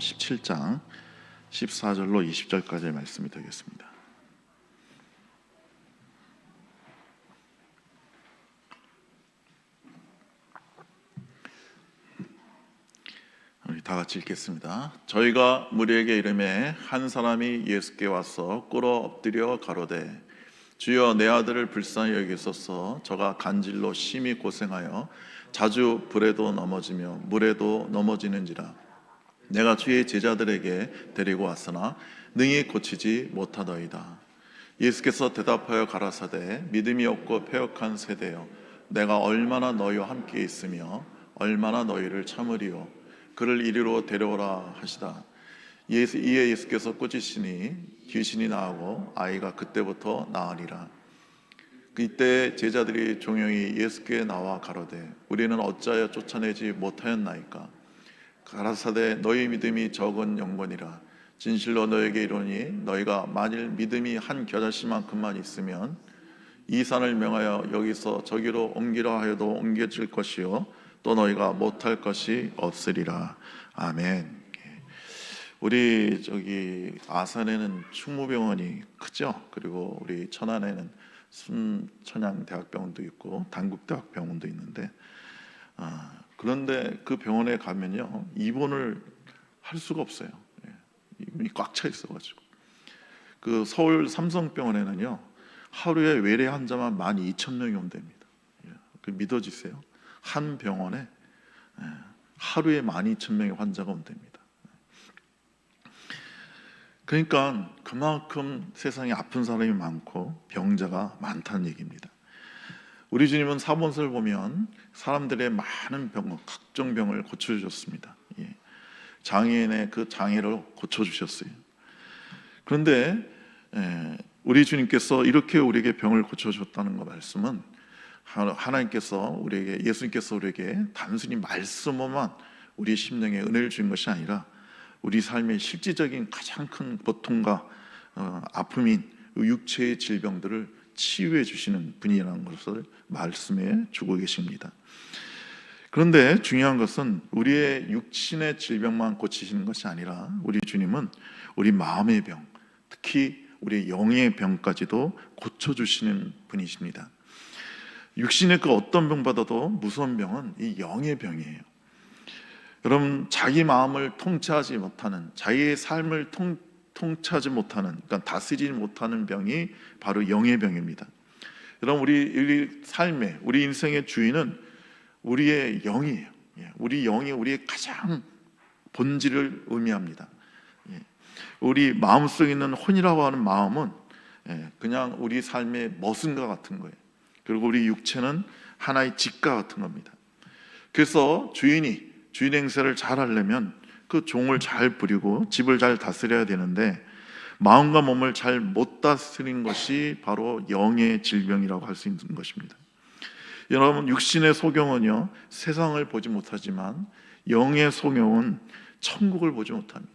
17장 14절로 20절까지의 말씀이 되겠습니다. 우리 다 같이 읽겠습니다. 저희가 무리에게 이르매 한 사람이 예수께 와서 꿇어 엎드려 가로되 주여 내 아들을 불쌍히 여기소서. 저가 간질로 심히 고생하여 자주 불에도 넘어지며 물에도 넘어지는지라. 내가 주의 제자들에게 데리고 왔으나 능히 고치지 못하더이다. 예수께서 대답하여 가라사대 믿음이 없고 패역한 세대여, 내가 얼마나 너희와 함께 있으며 얼마나 너희를 참으리요. 그를 이리로 데려오라 하시다. 이에 예수께서 꾸짖으시니 귀신이 나오고 아이가 그때부터 나으리라. 이때 제자들이 종용이 예수께 나와 가로되 우리는 어찌하여 쫓아내지 못하였나이까. 가라사대 너희 믿음이 적은 영혼이라. 진실로 너에게 이르노니 너희가 만일 믿음이 한 겨자씨만큼만 있으면 이 산을 명하여 여기서 저기로 옮기라 하여도 옮겨질 것이요 또 너희가 못할 것이 없으리라. 아멘. 우리 아산에는 충무병원이 크죠. 그리고 우리 천안에는 순천향대학병원도 있고 단국대학병원도 있는데 그런데 그 병원에 가면요 입원을 할 수가 없어요. 입원이 꽉 차 있어가지고. 그 서울 삼성병원에는요 하루에 외래 환자만 12,000명이 온답니다. 그 믿어지세요? 한 병원에 하루에 12,000명의 환자가 온답니다. 그러니까 그만큼 세상에 아픈 사람이 많고 병자가 많다는 얘기입니다. 우리 주님은 사본서를 보면 사람들의 많은 병, 각종 병을 고쳐주셨습니다. 장애인의 그 장애를 고쳐주셨어요. 그런데 우리 주님께서 이렇게 우리에게 병을 고쳐줬다는 거 말씀은 예수님께서 우리에게 단순히 말씀으로만 우리 심령에 은혜를 주신 것이 아니라 우리 삶의 실질적인 가장 큰 고통과 아픔인 육체의 질병들을 치유해 주시는 분이라는 것을 말씀해 주고 계십니다. 그런데 중요한 것은 우리의 육신의 질병만 고치시는 것이 아니라 우리 주님은 우리 마음의 병, 특히 우리 영의 병까지도 고쳐주시는 분이십니다. 육신의 그 어떤 병보다도 무서운 병은 이 영의 병이에요. 여러분, 자기 마음을 통치하지 못하는, 자기의 삶을 통치하지 못하는, 그러니까 다스리지 못하는 병이 바로 영의 병입니다. 여러분, 우리 삶의, 우리 인생의 주인은 우리의 영이에요. 우리 영이 우리의 가장 본질을 의미합니다. 우리 마음속에 있는 혼이라고 하는 마음은 그냥 우리 삶의 머슴과 같은 거예요. 그리고 우리 육체는 하나의 집과 같은 겁니다. 그래서 주인 행세를 잘 하려면 그 종을 잘 부리고 집을 잘 다스려야 되는데 마음과 몸을 잘 못 다스린 것이 바로 영의 질병이라고 할 수 있는 것입니다. 여러분, 육신의 소경은요 세상을 보지 못하지만 영의 소경은 천국을 보지 못합니다.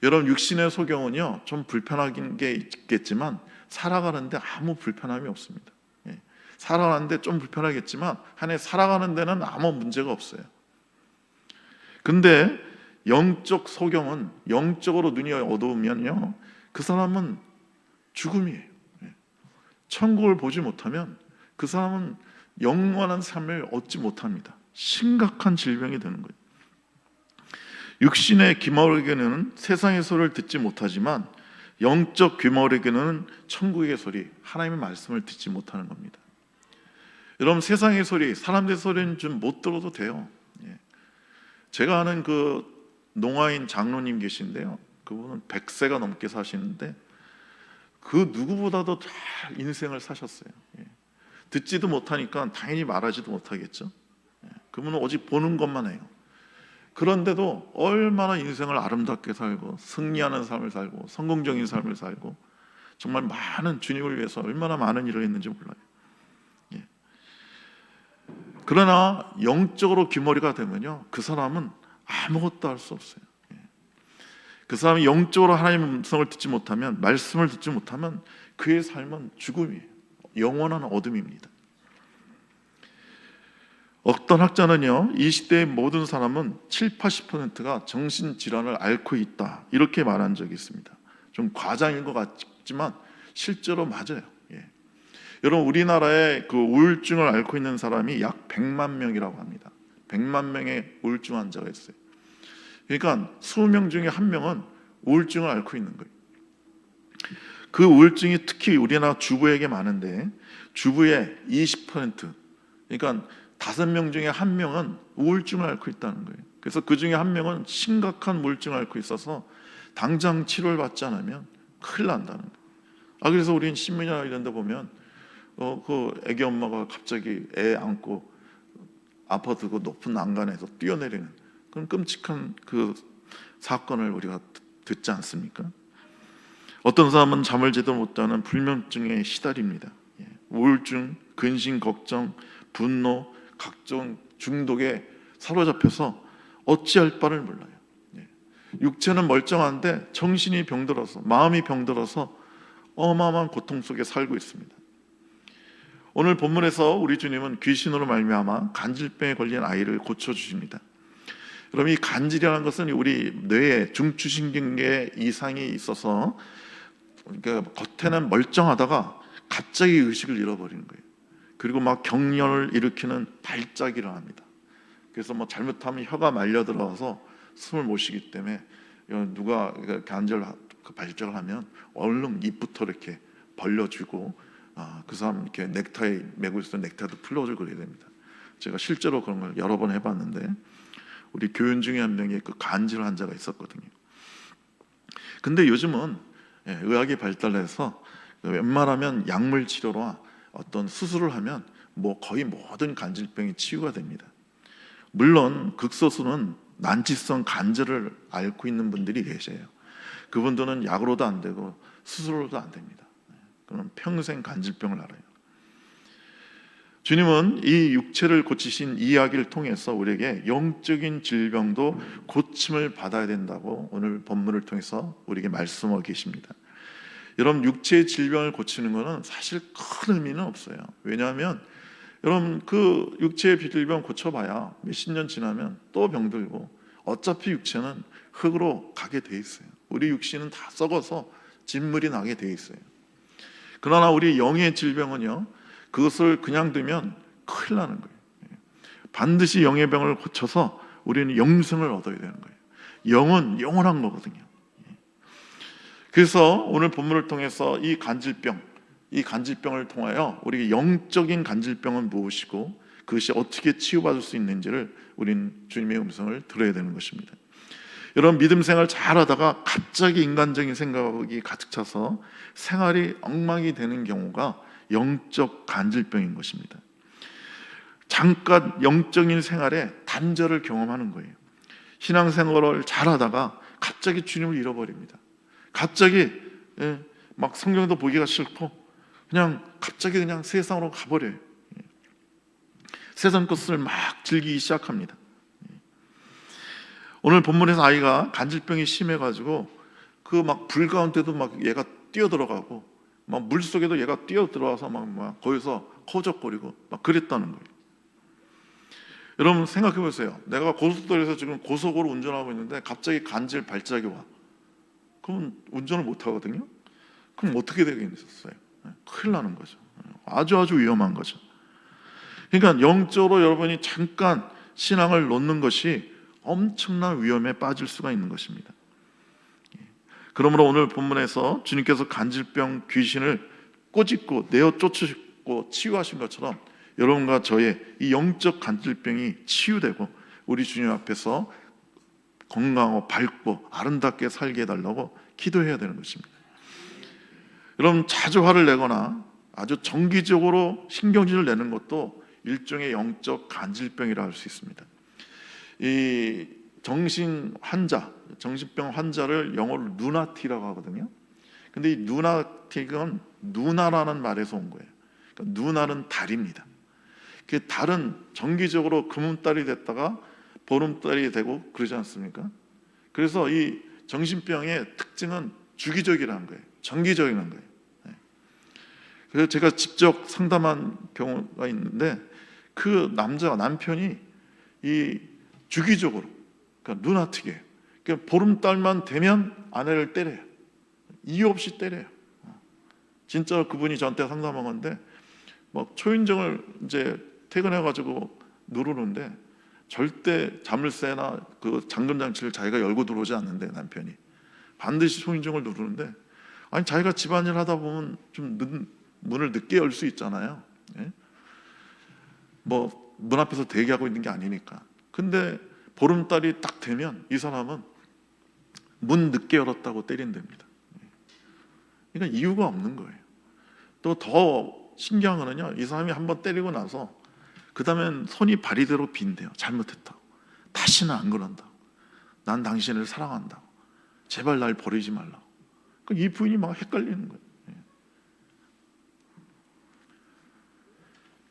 여러분, 육신의 소경은요 좀 불편한 게 있겠지만 살아가는데 아무 불편함이 없습니다. 살아가는데 좀 불편하겠지만 한 해 살아가는 데는 아무 문제가 없어요. 근데 영적 소경은 영적으로 눈이 어두우면요 그 사람은 죽음이에요. 천국을 보지 못하면 그 사람은 영원한 삶을 얻지 못합니다. 심각한 질병이 되는 거예요. 육신의 귀머거리는 세상의 소리를 듣지 못하지만 영적 귀머거리는 천국의 소리, 하나님의 말씀을 듣지 못하는 겁니다. 여러분, 세상의 소리, 사람들의 소리는 좀 못 들어도 돼요. 제가 아는 그 농아인 장로님 계신데요, 그분은 100세가 넘게 사시는데 그 누구보다도 잘 인생을 사셨어요. 듣지도 못하니까 당연히 말하지도 못하겠죠. 그분은 오직 보는 것만 해요. 그런데도 얼마나 인생을 아름답게 살고 승리하는 삶을 살고 성공적인 삶을 살고 정말 많은 주님을 위해서 얼마나 많은 일을 했는지 몰라요. 그러나 영적으로 귀머리가 되면요 그 사람은 아무것도 할 수 없어요. 그 사람이 영적으로 하나님의 음성을 듣지 못하면, 말씀을 듣지 못하면 그의 삶은 죽음이에요. 영원한 어둠입니다. 어떤 학자는요, 이 시대의 모든 사람은 7, 80%가 정신질환을 앓고 있다, 이렇게 말한 적이 있습니다. 좀 과장인 것 같지만 실제로 맞아요. 예. 여러분, 우리나라에 그 우울증을 앓고 있는 사람이 약 100만 명이라고 합니다. 100만 명의 우울증 환자가 있어요. 그러니까 20명 중에 1명은 우울증을 앓고 있는 거예요. 그 우울증이 특히 우리나라 주부에게 많은데, 주부의 20%, 그러니까 5명 중에 1명은 우울증을 앓고 있다는 거예요. 그래서 그 중에 1명은 심각한 우울증을 앓고 있어서 당장 치료를 받지 않으면 큰일 난다는 거예요. 그래서 우리는 신문이나 이런 데 보면 그 애기 엄마가 갑자기 애 안고 아파트 그 높은 난간에서 뛰어내리는 그런 끔찍한 그 사건을 우리가 듣지 않습니까? 어떤 사람은 잠을 제대로 못 자는 불면증에 시달립니다. 우울증, 근심, 걱정, 분노, 각종 중독에 사로잡혀서 어찌할 바를 몰라요. 육체는 멀쩡한데 정신이 병들어서, 마음이 병들어서 어마어마한 고통 속에 살고 있습니다. 오늘 본문에서 우리 주님은 귀신으로 말미암아 간질병에 걸린 아이를 고쳐주십니다. 여러분, 이 간질이라는 것은 우리 뇌에 중추신경계 이상이 있어서, 그러니까 겉에는 멀쩡하다가 갑자기 의식을 잃어버리는 거예요. 그리고 막 경련을 일으키는 발작이 일어납니다. 그래서 뭐 잘못하면 혀가 말려 들어와서 숨을 못 쉬기 때문에 누가 간절 발작을 하면 얼른 입부터 이렇게 벌려주고, 그 사람 이렇게 넥타이 메고 있을 때 넥타이도 풀어주고 그래야 됩니다. 제가 실제로 그런 걸 여러 번 해봤는데, 우리 교인 중에 한 명이 그 간질 환자가 있었거든요. 근데 요즘은 의학이 발달해서 웬만하면 약물 치료로 어떤 수술을 하면 뭐 거의 모든 간질병이 치유가 됩니다. 물론 극소수는 난치성 간질을 앓고 있는 분들이 계세요. 그분들은 약으로도 안 되고 수술로도 안 됩니다. 그럼 평생 간질병을 앓아요. 주님은 이 육체를 고치신 이야기를 통해서 우리에게 영적인 질병도 고침을 받아야 된다고 오늘 본문을 통해서 우리에게 말씀하고 계십니다. 여러분, 육체의 질병을 고치는 것은 사실 큰 의미는 없어요. 왜냐하면 여러분, 그 육체의 질병 고쳐봐야 몇십 년 지나면 또 병들고, 어차피 육체는 흙으로 가게 돼 있어요. 우리 육신은 다 썩어서 진물이 나게 돼 있어요. 그러나 우리 영의 질병은요, 그것을 그냥 두면 큰일 나는 거예요. 반드시 영의 병을 고쳐서 우리는 영생을 얻어야 되는 거예요. 영은 영원한 거거든요. 그래서 오늘 본문을 통해서 이 간질병을 통하여 우리 영적인 간질병은 무엇이고 그것이 어떻게 치유받을 수 있는지를 우리는 주님의 음성을 들어야 되는 것입니다. 여러분, 믿음 생활 잘하다가 갑자기 인간적인 생각이 가득 차서 생활이 엉망이 되는 경우가 영적 간질병인 것입니다. 잠깐 영적인 생활에 단절을 경험하는 거예요. 신앙생활을 잘하다가 갑자기 주님을 잃어버립니다. 갑자기 막 성경도 보기가 싫고 그냥 갑자기 그냥 세상으로 가버려요. 세상 것을 막 즐기기 시작합니다. 오늘 본문에서 아이가 간질병이 심해가지고 그 막 불 가운데도 막 얘가 뛰어들어가고 막 물 속에도 얘가 뛰어들어와서 막 거기서 허적거리고 막 그랬다는 거예요. 여러분, 생각해 보세요. 내가 고속도로에서 지금 고속으로 운전하고 있는데 갑자기 간질 발작이 와. 그럼 운전을 못 하거든요. 그럼 어떻게 되겠어요? 큰일 나는 거죠. 아주 위험한 거죠. 그러니까 영적으로 여러분이 잠깐 신앙을 놓는 것이 엄청난 위험에 빠질 수가 있는 것입니다. 그러므로 오늘 본문에서 주님께서 간질병 귀신을 꼬집고 내어 쫓으시고 치유하신 것처럼 여러분과 저의 이 영적 간질병이 치유되고 우리 주님 앞에서 건강하고 밝고 아름답게 살게 해달라고 기도해야 되는 것입니다. 여러분, 자주 화를 내거나 아주 정기적으로 신경질을 내는 것도 일종의 영적 간질병이라 할 수 있습니다. 이 정신병 환자를 영어로 누나티라고 하거든요. 근데 이 누나틱은 누나라는 말에서 온 거예요. 그러니까 누나는 달입니다. 그 달은 정기적으로 금음달이 됐다가 보름달이 되고 그러지 않습니까? 그래서 이 정신병의 특징은 주기적이라는 거예요. 정기적이라는 거예요. 그래서 제가 직접 상담한 경우가 있는데 그 남편이 이 주기적으로, 그러니까 눈아트게, 그러니까 보름달만 되면 아내를 때려요. 이유 없이 때려요. 진짜 그분이 저한테 상담한 건데, 막 초인종을 이제 퇴근해가지고 누르는데 절대 자물쇠나 그 잠금 장치를 자기가 열고 들어오지 않는데, 남편이 반드시 초인종을 누르는데, 아니 자기가 집안일 하다 보면 좀 문을 늦게 열 수 있잖아요. 예? 뭐 문 앞에서 대기하고 있는 게 아니니까. 근데 보름달이 딱 되면 이 사람은 문 늦게 열었다고 때린답니다. 그러니까 이유가 없는 거예요. 또 더 신기한 거는요, 이 사람이 한번 때리고 나서 그 다음엔 손이 발이대로 빈대요. 잘못했다고. 다시는 안 그런다고. 난 당신을 사랑한다고. 제발 날 버리지 말라고. 이 부인이 막 헷갈리는 거예요.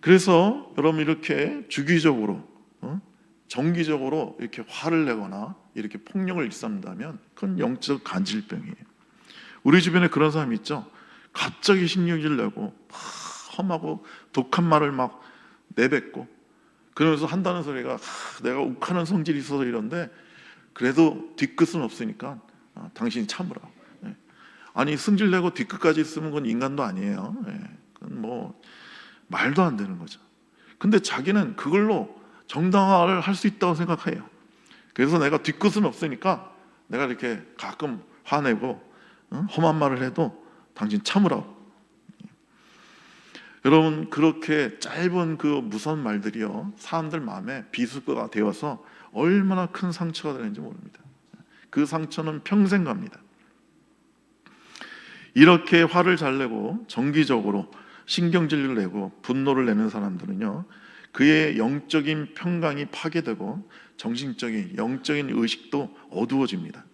그래서 여러분, 이렇게 주기적으로 정기적으로 이렇게 화를 내거나 이렇게 폭력을 일삼는다면 그건 영적 간질병이에요. 우리 주변에 그런 사람이 있죠. 갑자기 신경질 내고 험하고 독한 말을 막 내뱉고, 그러면서 한다는 소리가 내가 욱하는 성질이 있어서 이런데 그래도 뒤끝은 없으니까 당신이 참으라. 아니 승질 내고 뒤끝까지 있으면 그건 인간도 아니에요. 그건 뭐 말도 안 되는 거죠. 근데 자기는 그걸로 정당화를 할 수 있다고 생각해요. 그래서 내가 뒤끝은 없으니까 내가 이렇게 가끔 화내고 험한 말을 해도 당신 참으라고. 여러분, 그렇게 짧은 그 무서운 말들이요, 사람들 마음에 비수가 되어서 얼마나 큰 상처가 되는지 모릅니다. 그 상처는 평생 갑니다. 이렇게 화를 잘 내고 정기적으로 신경질을 내고 분노를 내는 사람들은요, 그의 영적인 평강이 파괴되고 정신적인 영적인 의식도 어두워집니다.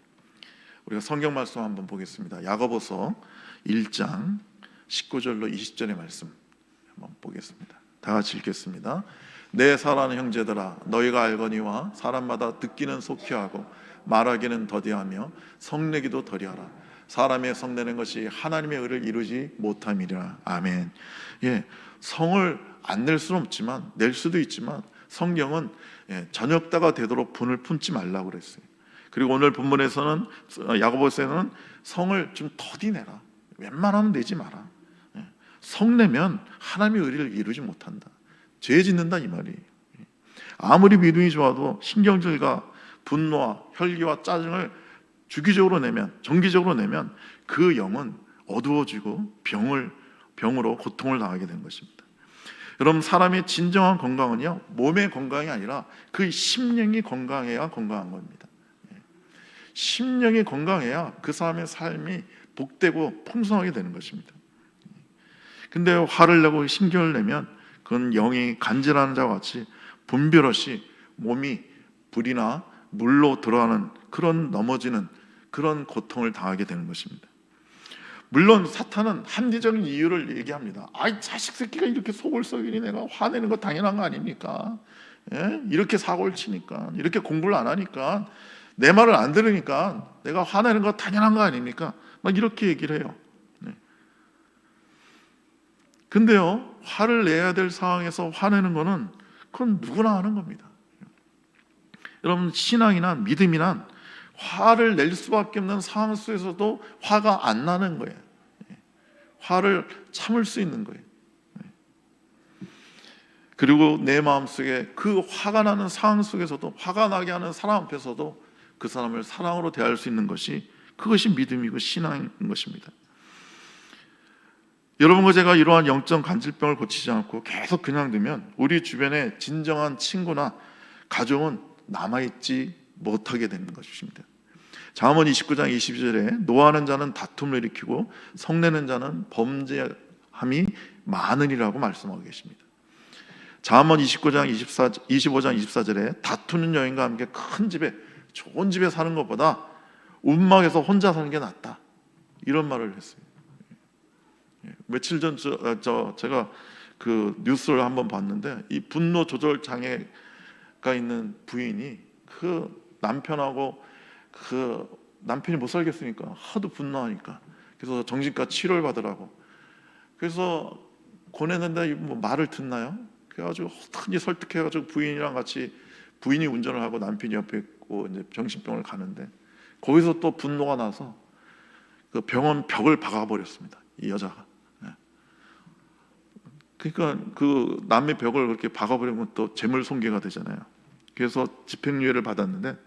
우리가 성경 말씀 한번 보겠습니다. 야고보서 1장 19절로 20절의 말씀 한번 보겠습니다. 다 같이 읽겠습니다. 내 사랑하는 형제들아, 너희가 알거니와 사람마다 듣기는 속히하고 말하기는 더디하며 성내기도 더디하라. 사람의 성내는 것이 하나님의 의를 이루지 못함이라. 아멘. 예, 성을 안 낼 수는 없지만, 낼 수도 있지만, 성경은 저녁다가 되도록 분을 품지 말라고 그랬어요. 그리고 오늘 본문에서는, 야고보서에는 성을 좀 더디 내라. 웬만하면 내지 마라. 성내면 하나님의 의를 이루지 못한다. 죄 짓는다 이 말이에요. 아무리 믿음이 좋아도 신경질과 분노와 혈기와 짜증을 주기적으로 내면, 정기적으로 내면 그 영은 어두워지고 병으로 고통을 당하게 되는 것입니다. 여러분, 사람의 진정한 건강은요, 몸의 건강이 아니라 그 심령이 건강해야 건강한 겁니다. 심령이 건강해야 그 사람의 삶이 복되고 풍성하게 되는 것입니다. 근데 화를 내고 신경을 내면 그건 영이 간질하는 자와 같이 분별 없이 몸이 불이나 물로 들어가는 그런 넘어지는 그런 고통을 당하게 되는 것입니다. 물론 사탄은 합리적인 이유를 얘기합니다. 아이 자식 새끼가 이렇게 속을 썩이니 내가 화내는 거 당연한 거 아닙니까? 이렇게 사고를 치니까, 이렇게 공부를 안 하니까, 내 말을 안 들으니까 내가 화내는 거 당연한 거 아닙니까? 막 이렇게 얘기를 해요. 근데요, 화를 내야 될 상황에서 화내는 거는 그건 누구나 하는 겁니다. 여러분, 신앙이나 믿음이나 화를 낼 수밖에 없는 상황 속에서도 화가 안 나는 거예요. 화를 참을 수 있는 거예요. 그리고 내 마음속에 그 화가 나는 상황 속에서도, 화가 나게 하는 사람 앞에서도 그 사람을 사랑으로 대할 수 있는 것이, 그것이 믿음이고 신앙인 것입니다. 여러분과 제가 이러한 영적 간질병을 고치지 않고 계속 그냥 두면 우리 주변에 진정한 친구나 가족은 남아있지 못하게 되는 것입니다. 잠언 29장 22절에 노하는 자는 다툼을 일으키고 성내는 자는 범죄함이 많으리라고 말씀하고 계십니다. 잠언 25장 24절에 다투는 여인과 함께 큰 집에, 좋은 집에 사는 것보다 움막에서 혼자 사는 게 낫다, 이런 말을 했어요. 며칠 전 제가 그 뉴스를 한번 봤는데, 이 분노 조절 장애가 있는 부인이 그 남편하고, 그 남편이 못 살겠으니까 하도 분노하니까, 그래서 정신과 치료를 받으라고, 그래서 권했는데 뭐 말을 듣나요? 그래가지고 어떻게 설득해가지고 부인이랑 같이, 부인이 운전을 하고 남편이 옆에 있고 이제 정신병원을 가는데, 거기서 또 분노가 나서 그 병원 벽을 박아버렸습니다, 이 여자가. 그러니까 그 남의 벽을 그렇게 박아버리면 또 재물손괴가 되잖아요. 그래서 집행유예를 받았는데,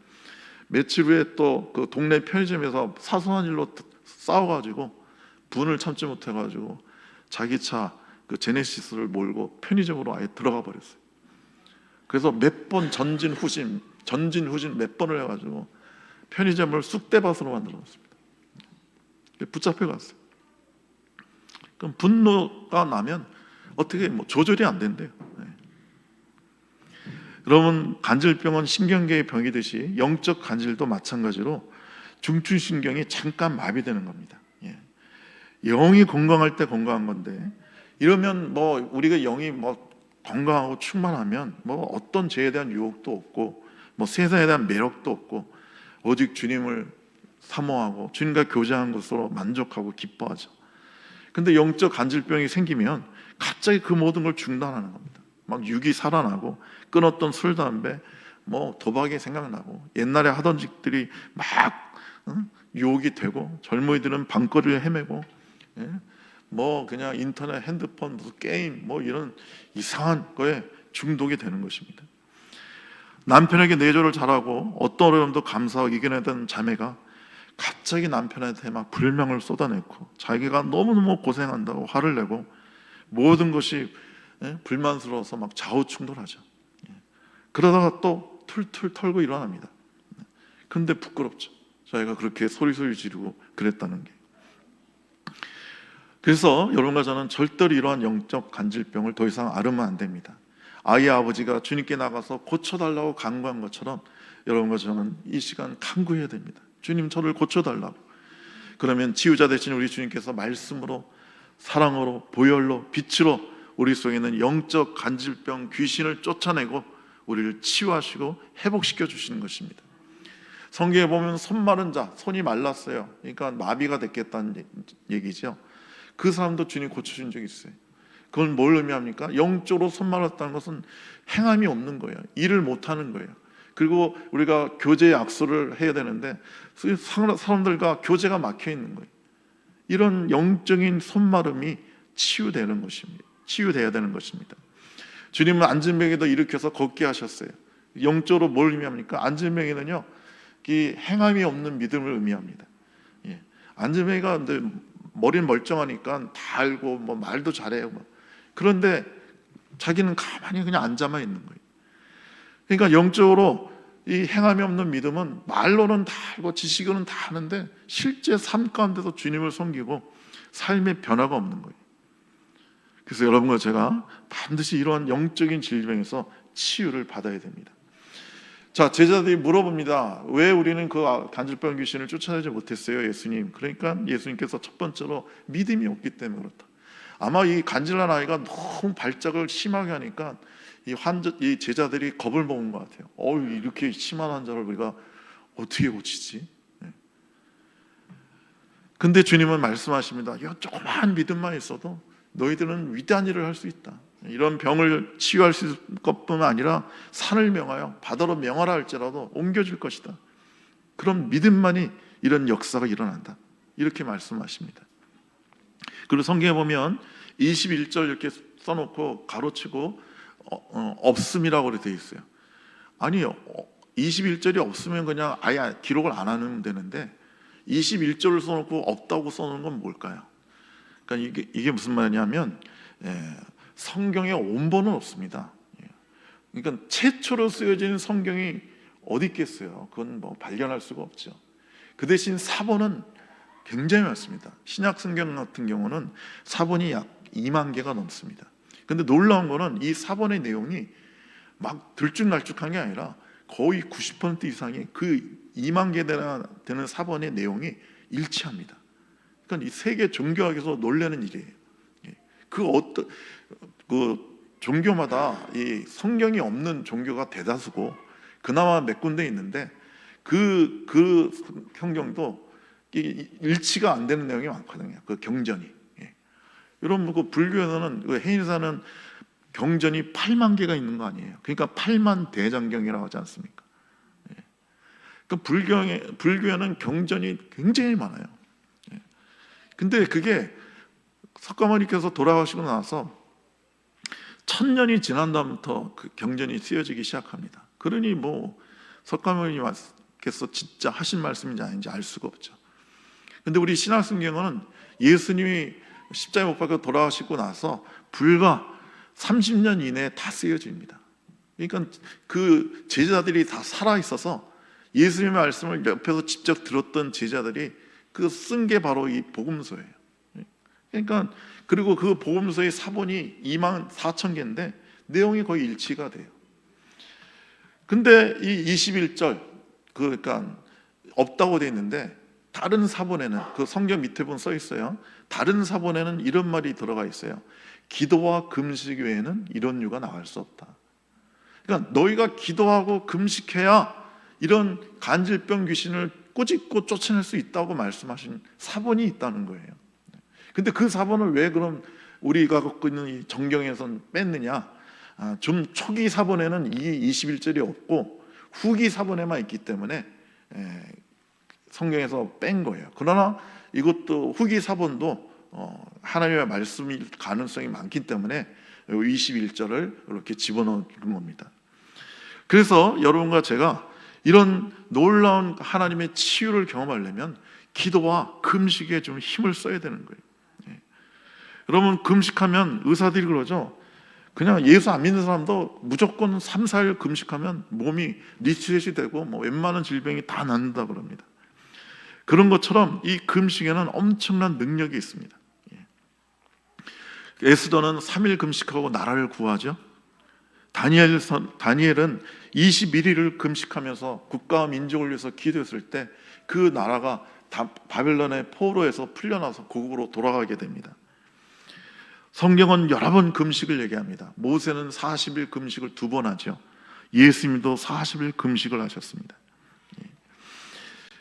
며칠 후에 또 그 동네 편의점에서 사소한 일로 싸워가지고 분을 참지 못해가지고 자기 차 그 제네시스를 몰고 편의점으로 아예 들어가 버렸어요. 그래서 몇 번 전진 후진 몇 번을 해가지고 편의점을 쑥대밭으로 만들어놨습니다. 붙잡혀갔어요. 그럼 분노가 나면 어떻게 뭐 조절이 안 된대요. 여러분, 간질병은 신경계의 병이듯이 영적 간질도 마찬가지로 중추신경이 잠깐 마비되는 겁니다. 영이 건강할 때 건강한 건데, 이러면 뭐 우리가 영이 뭐 건강하고 충만하면 뭐 어떤 죄에 대한 유혹도 없고 뭐 세상에 대한 매력도 없고 오직 주님을 사모하고 주님과 교제하는 것으로 만족하고 기뻐하죠. 근데 영적 간질병이 생기면 갑자기 그 모든 걸 중단하는 겁니다. 막 육이 살아나고 끊었던 술, 담배, 뭐 도박이 생각나고 옛날에 하던 짓들이 막 유혹이 되고, 젊은이들은 밤거리를 헤매고, 뭐 그냥 인터넷, 핸드폰, 무슨 게임, 뭐 이런 이상한 거에 중독이 되는 것입니다. 남편에게 내조를 잘하고 어떤 어려움도 감사하고 이겨내던 자매가 갑자기 남편한테 막 불명을 쏟아내고 자기가 너무너무 고생한다고 화를 내고 모든 것이 불만스러워서 막 좌우충돌하죠. 그러다가 또 툴툴 털고 일어납니다. 근데 부끄럽죠. 자기가 그렇게 소리소리 지르고 그랬다는 게. 그래서 여러분과 저는 절대로 이러한 영적 간질병을 더 이상 앓으면 안 됩니다. 아이의 아버지가 주님께 나가서 고쳐달라고 간구한 것처럼 여러분과 저는 이 시간 간구해야 됩니다. 주님, 저를 고쳐달라고. 그러면 치유자 되신 우리 주님께서 말씀으로, 사랑으로, 보혈로, 빛으로 우리 속에 있는 영적 간질병 귀신을 쫓아내고 우리를 치유하시고 회복시켜 주시는 것입니다. 성경에 보면 손 마른 자, 손이 말랐어요. 그러니까 마비가 됐겠다는 얘기죠. 그 사람도 주님 고쳐준 적이 있어요. 그건 뭘 의미합니까? 영적으로 손 말랐다는 것은 행함이 없는 거예요. 일을 못하는 거예요. 그리고 우리가 교제 약속을 해야 되는데 사람들과 교제가 막혀 있는 거예요. 이런 영적인 손마름이 치유되는 것입니다. 치유되어야 되는 것입니다. 주님은 안진뱅이도 일으켜서 걷게 하셨어요. 영적으로 뭘 의미합니까? 안진뱅이는요, 이 행함이 없는 믿음을 의미합니다. 안진뱅이가 근데 머리는 멀쩡하니까 다 알고 뭐 말도 잘해요. 그런데 자기는 가만히 그냥 앉아만 있는 거예요. 그러니까 영적으로 이 행함이 없는 믿음은 말로는 다 알고 지식으로는 다 아는데 실제 삶 가운데서 주님을 섬기고 삶의 변화가 없는 거예요. 그래서 여러분과 제가 반드시 이러한 영적인 질병에서 치유를 받아야 됩니다. 자, 제자들이 물어봅니다. 왜 우리는 그 간질병 귀신을 쫓아내지 못했어요, 예수님? 그러니까 예수님께서 첫 번째로 믿음이 없기 때문에 그렇다. 아마 이 간질난 아이가 너무 발작을 심하게 하니까 이 제자들이 겁을 먹은 것 같아요. 이렇게 심한 환자를 우리가 어떻게 고치지? 근데 주님은 말씀하십니다. 이 조그마한 믿음만 있어도 너희들은 위대한 일을 할 수 있다. 이런 병을 치유할 수 있을 것뿐만 아니라 산을 명하여 바다로 명하라 할지라도 옮겨줄 것이다. 그런 믿음만이 이런 역사가 일어난다. 이렇게 말씀하십니다. 그리고 성경에 보면 21절 이렇게 써놓고 가로치고 없음이라고 되어 있어요. 아니요, 21절이 없으면 그냥 아예 기록을 안 하면 되는데 21절을 써놓고 없다고 써놓은 건 뭘까요? 그러니까 이게 무슨 말이냐면 성경에 원본은 없습니다. 그러니까 최초로 쓰여진 성경이 어디 있겠어요? 그건 뭐 발견할 수가 없죠. 그 대신 사본은 굉장히 많습니다. 신약 성경 같은 경우는 사본이 약 2만 개가 넘습니다. 근데 놀라운 거는 이 사본의 내용이 막 들쭉날쭉한 게 아니라 거의 90% 이상이 그 2만 개 되는 사본의 내용이 일치합니다. 그러니까 이 세계 종교학에서 놀라는 일이에요. 그 종교마다 이 성경이 없는 종교가 대다수고 그나마 몇 군데 있는데 그 성경도 일치가 안 되는 내용이 많거든요. 그 경전이. 여러분, 그 불교에서는 그 해인사는 경전이 8만 개가 있는 거 아니에요. 그러니까 8만 대장경이라고 하지 않습니까? 그러니까 불교에는 경전이 굉장히 많아요. 근데 그게 석가모니께서 돌아가시고 나서 1000년이 지난 다음부터 그 경전이 쓰여지기 시작합니다. 그러니 뭐 석가모니께서 진짜 하신 말씀인지 아닌지 알 수가 없죠. 근데 우리 신약성경은 예수님이 십자가에 못 박혀 돌아가시고 나서 불과 30년 이내에 다 쓰여집니다. 그러니까 그 제자들이 다 살아 있어서 예수님의 말씀을 옆에서 직접 들었던 제자들이 그 쓴 게 바로 이 복음서예요. 그러니까 그리고 그 복음서의 사본이 24,000개인데 내용이 거의 일치가 돼요. 근데 이 21절 그러니까 없다고 돼 있는데 다른 사본에는 그 성경 밑에 보면 써 있어요. 다른 사본에는 이런 말이 들어가 있어요. 기도와 금식 외에는 이런 유가 나갈 수 없다. 그러니까 너희가 기도하고 금식해야 이런 간질병 귀신을 꾸짖고 쫓아낼 수 있다고 말씀하신 사본이 있다는 거예요. 근데 그 사본을 왜 그럼 우리가 갖고 있는 이 정경에선 뺐느냐? 좀 초기 사본에는 이 21절이 없고 후기 사본에만 있기 때문에 성경에서 뺀 거예요. 그러나 이것도 후기 사본도 하나님의 말씀일 가능성이 많기 때문에 21절을 이렇게 집어넣은 겁니다. 그래서 여러분과 제가 이런 놀라운 하나님의 치유를 경험하려면 기도와 금식에 좀 힘을 써야 되는 거예요. 여러분 금식하면 의사들이 그러죠. 그냥 예수 안 믿는 사람도 무조건 3, 4일 금식하면 몸이 리셋이 되고 뭐 웬만한 질병이 다 낫는다 그럽니다. 그런 것처럼 이 금식에는 엄청난 능력이 있습니다. 에스더는 3일 금식하고 나라를 구하죠. 다니엘은 21일을 금식하면서 국가와 민족을 위해서 기도했을 때 그 나라가 바벨론의 포로에서 풀려나서 고국으로 돌아가게 됩니다. 성경은 여러 번 금식을 얘기합니다. 모세는 40일 금식을 2번 하죠. 예수님도 40일 금식을 하셨습니다.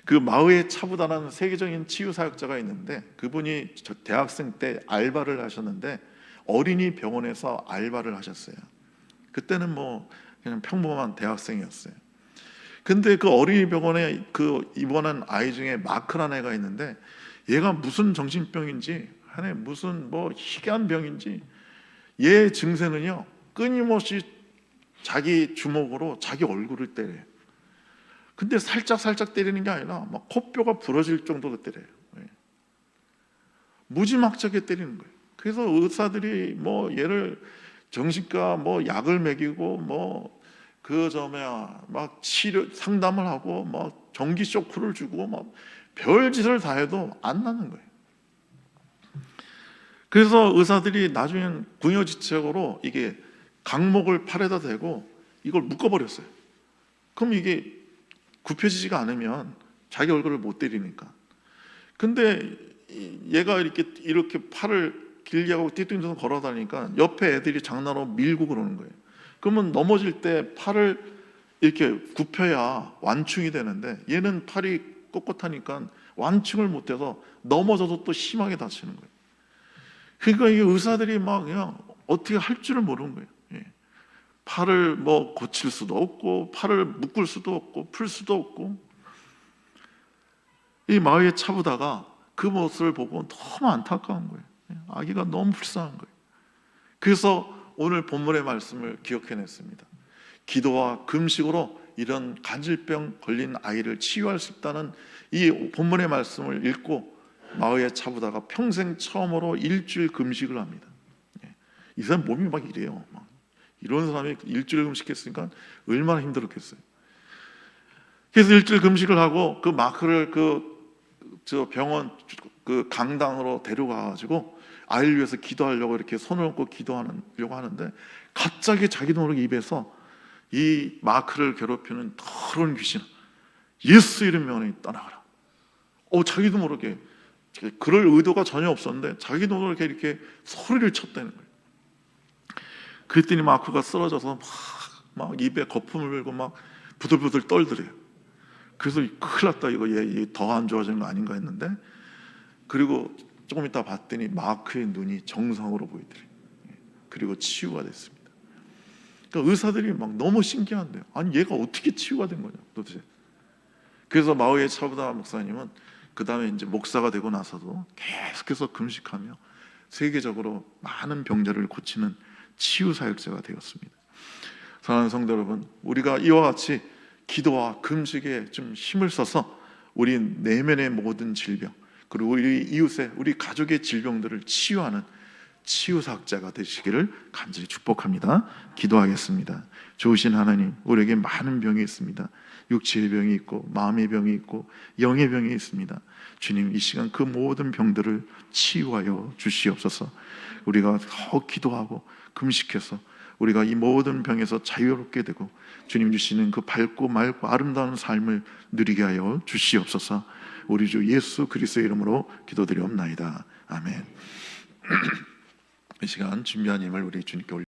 그 마흐의 차부다라는 세계적인 치유사역자가 있는데 그분이 대학생 때 알바를 하셨는데 어린이 병원에서 알바를 하셨어요. 그때는 뭐 그냥 평범한 대학생이었어요. 근데 그 어린이 병원에 그 입원한 아이 중에 마크라는 애가 있는데 얘가 무슨 정신병인지 하네 무슨 뭐 희귀한 병인지 얘 증세는요 끊임없이 자기 주먹으로 자기 얼굴을 때려요. 근데 살짝 때리는 게 아니라 막 코뼈가 부러질 정도로 때려요. 무지막지하게 때리는 거예요. 그래서 의사들이 뭐 얘를 정신과 뭐 약을 먹이고 뭐 막 치료 상담을 하고 막 전기 쇼크를 주고 막 별짓을 다 해도 안 나는 거예요. 그래서 의사들이 나중엔 궁여지책으로 이게 강목을 팔에다 대고 이걸 묶어버렸어요. 그럼 이게 굽혀지지가 않으면 자기 얼굴을 못 때리니까. 근데 얘가 이렇게 팔을 길게 하고 띠뚱띠뚱 걸어다니니까 옆에 애들이 장난으로 밀고 그러는 거예요. 그러면 넘어질 때 팔을 이렇게 굽혀야 완충이 되는데 얘는 팔이 꼿꼿하니까 완충을 못해서 넘어져도 또 심하게 다치는 거예요. 그러니까 이게 의사들이 막 그냥 어떻게 할 줄을 모르는 거예요. 팔을 뭐 고칠 수도 없고 팔을 묶을 수도 없고 풀 수도 없고 이 마을에 차보다가 그 모습을 보고 너무 안타까운 거예요. 아기가 너무 불쌍한 거예요. 그래서 오늘 본문의 말씀을 기억해냈습니다. 기도와 금식으로 이런 간질병 걸린 아이를 치유할 수 있다는 이 본문의 말씀을 읽고 마을에 차보다가 평생 처음으로 일주일 금식을 합니다. 이 사람 몸이 막 이래요. 이런 사람이 일주일 금식했으니까 얼마나 힘들었겠어요. 그래서 일주일 금식을 하고 그 마크를 저 병원 그 강당으로 데려가가지고 아이를 위해서 기도하려고 이렇게 손을 얹고 기도하려고 하는데 갑자기 자기도 모르게 입에서 이 마크를 괴롭히는 더러운 귀신 예수 이름 명에 떠나가라. 자기도 모르게 그럴 의도가 전혀 없었는데 자기도 모르게 이렇게 소리를 쳤다는 거예요. 그랬더니 마크가 쓰러져서 막 입에 거품을 불고 막 부들부들 떨더래요. 그래서 큰일 났다 이거 얘 더 안 좋아지는 거 아닌가 했는데 그리고 조금 있다 봤더니 마크의 눈이 정상으로 보이더래요. 그리고 치유가 됐습니다. 그러니까 의사들이 막 너무 신기한데요. 아니 얘가 어떻게 치유가 된 거냐 도대체. 그래서 마오의 차부다 목사님은 그 다음에 이제 목사가 되고 나서도 계속해서 금식하며 세계적으로 많은 병자를 고치는 치유 사역자가 되었습니다. 사랑하는 성도 여러분, 우리가 이와 같이 기도와 금식에 좀 힘을 써서 우리 내면의 모든 질병, 그리고 우리 이웃의, 우리 가족의 질병들을 치유하는 치유사학자가 되시기를 간절히 축복합니다. 기도하겠습니다. 좋으신 하나님, 우리에게 많은 병이 있습니다. 육체의 병이 있고 마음의 병이 있고 영의 병이 있습니다. 주님, 이 시간 그 모든 병들을 치유하여 주시옵소서. 우리가 더 기도하고 금식해서 우리가 이 모든 병에서 자유롭게 되고 주님 주시는 그 밝고 맑고 아름다운 삶을 누리게 하여 주시옵소서. 우리 주 예수 그리스도의 이름으로 기도드리옵나이다. 아멘. 이 시간 준비한 힘을 우리 주님께 올려